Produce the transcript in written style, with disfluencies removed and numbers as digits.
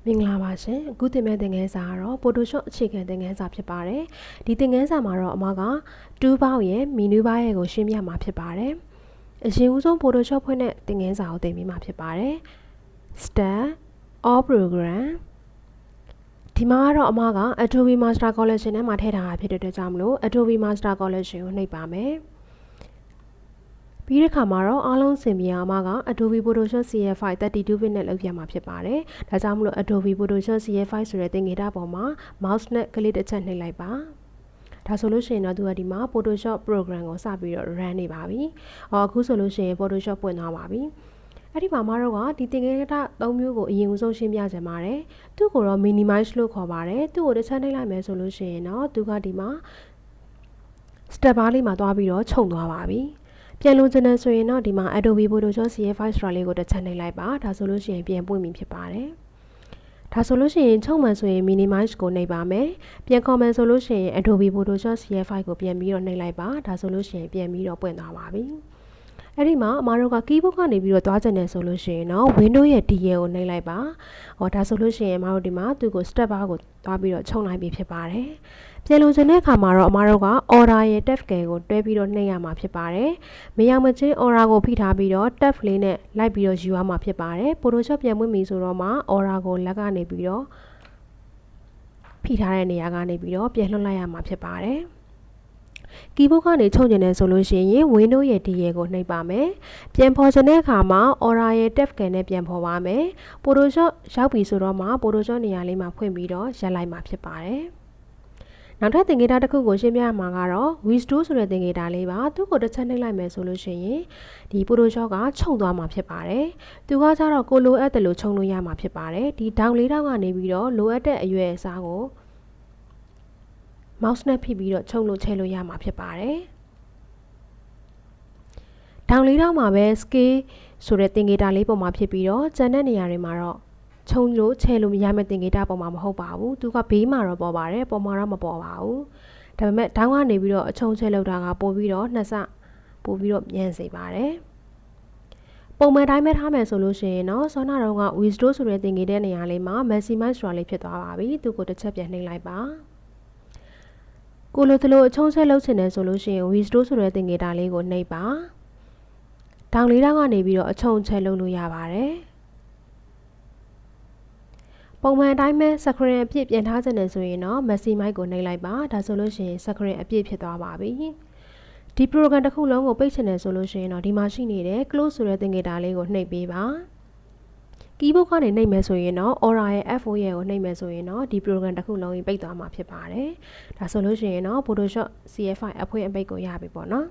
မင်္ဂလာပါရှင်အခုသင်မဲ့သင်ခန်းစာကတော့ Photoshop အခြေခံသင်ခန်းစာဖြစ်ပါတယ်ဒီသင်ခန်းစာမှာတော့အမက2ပေါင်းရဲ့မီနူးပေါင်းရဲ့ကိုရှင်းပြမှာဖြစ်ပါတယ်အရင်ဦးဆုံး Photoshop ဖွင့်တဲ့သင်ခန်းစာကိုသင်ပြီးမှာဖြစ်ပါတယ် Start All Program ဒီမှာတော့အမက Adobe Master Collection ထဲမှာထည့်ထားတာဖြစ်တဲ့အတွက်ကြောင့်မလို့ Adobe Master Collection ကိုနှိပ်ပါမယ်ပြီးတဲ့အခါမှာတော့အားလုံးစင်ပြအောင်က Adobe Photoshop CF5 32 bit နဲ့လုပ်ပြမှာဖြစ်ပါတယ်။ဒါကြောင့်မလို့ Adobe Photoshop CF5 ဆိုတဲ့သင်္ကေတပေါ်မှာ mouse နဲ့ကလစ်တစ်ချက်နှိပ်လိုက်ပါ။ဒါဆိုလို့ရှိရင်တော့သူကဒီမှာ Photoshop program ကိုစပြီးတော့ run နေပါပြီ။အခုဆိုလို့ရှိရင် Photoshop ပွင့်သွားပါပြီ။အဲ့ဒီမှာတော့ဒီသင်္ကေတ၃မျိုးကိုအရင်ဦးဆုံးရှင်းပြချင်ပါတယ်။သူ့ကိုတော့ minimize လို့ခေါ်ပါတယ်။သူ့ကိုတစ်ချက်နှိပ်လိုက်မယ်ဆိုလို့ရှိရင်တော့သူကဒီမှာ step bar လေးမှာသွားပြီးတော့ခြုံသွားပါပြီ။ပြန်လို့ချင်တယ်ဆိုရင်တော့ဒီမှာ Adobe Photoshop CF5 ဆိုတာလေးကိုတစ်ချက်နှိပ်လိုက်ပါဒါဆိုလို့ရှိရင်ပြန်ပွင့်ပြီဖြစ်ပါတယ်ဒါဆိုလို့ရှိရင်ချုပ်မှန်ဆိုရင် minimize ကိုနှိပ်ပါမယ်ပြန် comment ဆိုလို့ရှိရင် Adobe Photoshop CF5 ကိုပြန်ပြီးတော့နှိပ်လိုက်ပါဒါဆိုလို့ရှိရင်ပြန်ပြီးတော့ပွင့်သွားပါပြီအဲ့ဒီမှာအမတို့က keyboard ကနေပြီးတော့တွားချင်တယ်ဆိုလို့ရှိရင်တော့ window ရဲ့ D ရဲ့ကိုနှိပ်လိုက်ပါဒါဆိုလို့ရှိရင်အမတို့ဒီမှာသူ့ကို step bar ကိုတွားပြီးတော့ခြုံလိုက်ပြီဖြစ်ပါတယ်ပြန်လို့ချင်တဲ့အခါမှာတော့အမတို့က order ရဲ့ tab key ကိုတွဲပြီးတော့နှိပ်ရမှာဖြစ်ပါတယ်မရောက်မချင်း order ကိုဖိထားပြီးတော့ tab လေးနဲ့လိုက်ပြီးတော့ယူရမှာဖြစ်ပါတယ် Photoshop ပြန်ပွင့်ပြီဆိုတော့မှ order ကိုလက်ကနေပြီးတော့ဖိထားတဲ့နေရာကနေပြီးတော့ပြန်လွှတ်လိုက်ရမှာဖြစ်ပါတယ်keyboard ကနေချုပ်ကျင်တယ်ဆိုလို့ရှိရင် window ရဲ့ D ရဲ့ကိုနှိပ်ပါမယ်ပြန်ဖော်ချင်တဲ့အခါမှာ order ရဲ့ tab key နဲ့ပြန်ဖော်ပါမယ် Photoshop ရောက်ပြီဆိုတော့မှ Photoshop နေရာလေးမှာဖွင့်ပြီးတော့ရပ်လိုက်မှာဖြစ်ပါတယ်နောက်ထပ်သင်္ကေတတစ်ခုကိုရှင်းပြရမှာကတော့ Wish2 ဆိုတဲ့သင်္ကေတလေးပါသူ့ကိုတစ်ချက်နှိပ်လိုက်မယ်ဆိုလို့ရှိရင်ဒီ Photoshop ကခြုံသွားမှာဖြစ်ပါတယ်သူကကျတော့ကိုလိုအပ်တယ်လို့ခြုံလို့ရမှာဖြစ်ပါတယ်ဒီဒေါင်လေးတောင်ကနေပြီးတော့လိုအပ်တဲ့အရွယ်အစားကို mouse နဲ့ဖိပြီးတော့ခြုံလို့ချဲလို့ရမှာဖြစ်ပါတယ်ဒေါင်လေးတောင်မှာပဲ scale ဆိုတဲ့သင်္ကေတလေးပုံမှာဖြစ်ပြီးတော့ကျန်တဲ့နေရာတွေမှာတော့ခြုံလို့ချဲလို့မရမယ့်သင်္ကေတပုံမှာမဟုတ်ပါဘူးသူကဘေးမှာတော့ပေါ်ပါတယ်ပုံမှာတော့မပေါ်ပါဘူးဒါပေမဲ့ဒေါင်းကနေပြီးတော့အချုံချဲလောက်တာကပို့ပြီးတော့နှစ်ဆပို့ပြီးတော့မြန်စေပါတယ်ပုံမှန်တိုင်းပဲထားမယ်ဆိုလို့ရှိရင်တော့ဆောနာတော့က Wish2 ဆိုတဲ့သင်္ကေတနေရာလေးမှာ maximize ဆိုတာလေးဖြစ်သွားပါပြီသူကိုတစ်ချက်ပြန်နှိပ်လိုက်ပါကိုလိုသလိုအချုံချဲလောက်ချင်တယ်ဆိုလို့ရှိရင် Wish2 ဆိုတဲ့သင်္ကေတလေးကိုနှိပ်ပါဒေါင်းလေးတောင်ကနေပြီးတော့အချုံချဲလုပ်လို့ရပါတယ်ပုံမှန်အတိုင်းပဲ screen အပြည့်ပြန်ထားချင်တယ်ဆိုရင်တော့ maximize ကိုနှိပ်လိုက်ပါဒါဆိုလို့ရှိရင် screen အပြည့်ဖြစ်သွားပါပြီဒီ program တစ်ခုလုံးကိုပိတ်ချင်တယ်ဆိုလို့ရှိရင်တော့ဒီမှာရှိနေတဲ့ close ဆိုတဲ့သင်္ကေတလေးကိုနှိပ်ပေးပါ keyboard ကနေနှိပ်မယ်ဆိုရင်တော့ order ရဲ့ F4 ရဲ့ကိုနှိပ်မယ်ဆိုရင်တော့ဒီ program တစ်ခုလုံးကြီးပိတ်သွားမှာဖြစ်ပါတယ်ဒါဆိုလို့ရှိရင်တော့ Photoshop CF5 အဖွင့်အပိတ်ကိုရပြီပေါ့နော်